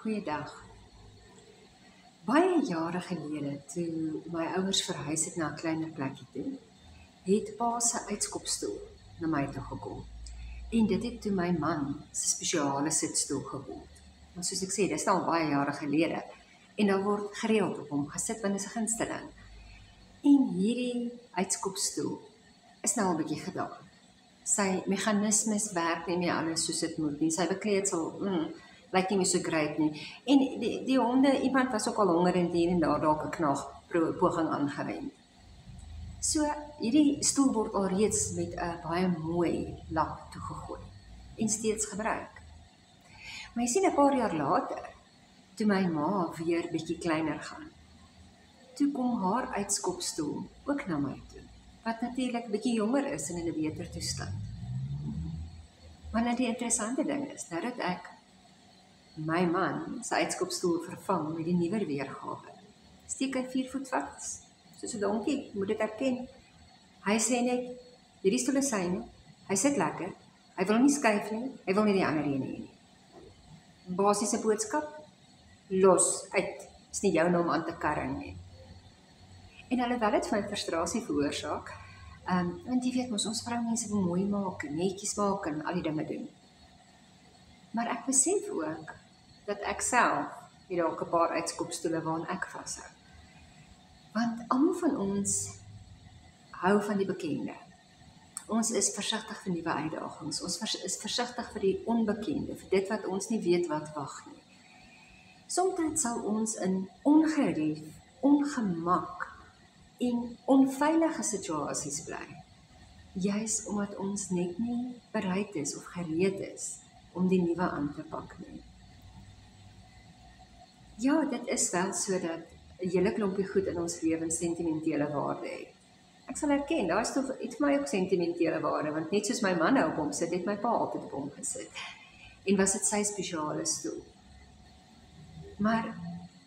Goeiedag. Baie jare gelede, toe my ouers verhuis het na 'n kleiner plekkie toe, het pa se uitskopstoel na my toe gekom. En dit het toe my man se spesiale sitstoel geword. Maar soos ek sê, dis nou al baie jare gelede. En daar word gereeld op hom gesit, want dit is 'n gunsteling. En hierdie uitskopstoel is nou al 'n bietjie gedaan. Sy meganismes werk nie meer alles soos dit moet nie. Sy bekleedsel, lyk nie meer so great nie. En die honde, iemand was ook al honger en hier en daar dalk 'n knagpoging aangewend. So, hierdie stoel word alreeds met 'n baie mooi lak toegegooi en steeds gebruik. Maar jy sien 'n paar jaar later, toe my ma weer bietjie kleiner gaan, toe kom haar uitskopstoel ook na my toe, wat natuurlik bietjie jonger is en in 'n beter toestand. Maar nou die interessante ding is, nou dat ek my man sy uitskopstoel vervang met die nuwer weergawe, steek hy 4 voet vas, soos 'n donkie, moet dit erken. Hy sê net, hierdie stoel is syne, hy sit lekker, hy wil nie skuif nie, hy wil nie die ander een nie. Basiese boodskap, los uit, is nie jou om aan te karring nie. En alhoewel dit vir my frustrasie veroorsaak, want jy weet mos, ons vroumense wil mooi maak, en netjies maak en al die dinge doen. Maar ek besef ook, dat ek self het dalk 'n paar uitskopstoele waaraan ek vashou. Want almal van ons hou van die bekende. Ons is versigtig vir nuwe uitdagings. Ons is versigtig vir die onbekende, vir dit wat ons nie weet wat wag nie. Soms sal ons in ongerief, ongemak en onveilige situasies bly. Juis omdat ons net nie bereid is of gereed is om die nuwe aan te pak nie. Ja, dit is wel so dat 'n hele klompie goed in ons lewens sentimentele waarde het. Ek sal erken, daar is toch iets vir my ook sentimentele waarde, want net soos my man nou op hom sit, het my pa altyd op hom gesit. En was dit sy spesiale stoel. Maar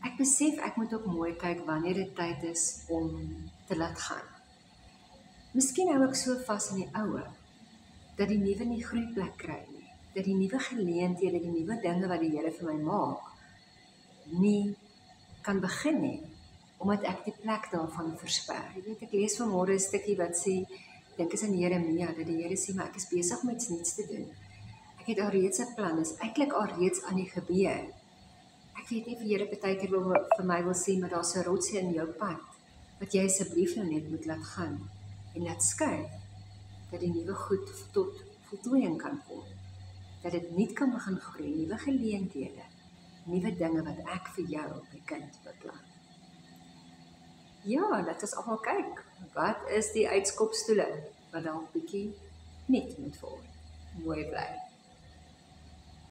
ek besef ek moet ook mooi kyk wanneer dit tyd is om te laat gaan. Miskien hou ek so vas in die oue, dat die nuwe nie groeiplek kry nie, dat die nuwe geleenthede, die nuwe dinge wat die Here vir my maak, nie kan begin nie, omdat ek die plek daarvan versper. Jy weet, ek lees vanmôre 'n stukkie wat sê, dink is in Jeremia, dat die Here sê, maar ek is besig om iets nuuts te doen. Ek het alreeds 'n plan, is eintlik alreeds aan die gebeur. Ek weet nie of die Here partykeer vir my wil sê, maar daar's 'n rotsie in jou pad, wat jy asseblief nou net moet laat gaan, en laat skuif, dat die nuwe goed tot voltooiing kan kom, dat dit nuut kan begin groei, nuwe geleenthede, nuwe dinge wat ek vir jou, my kind, beplan. Ja, laat ons almal kyk, wat is die uitskopstoele, wat dalk bietjie nuut moet word, mooi bly.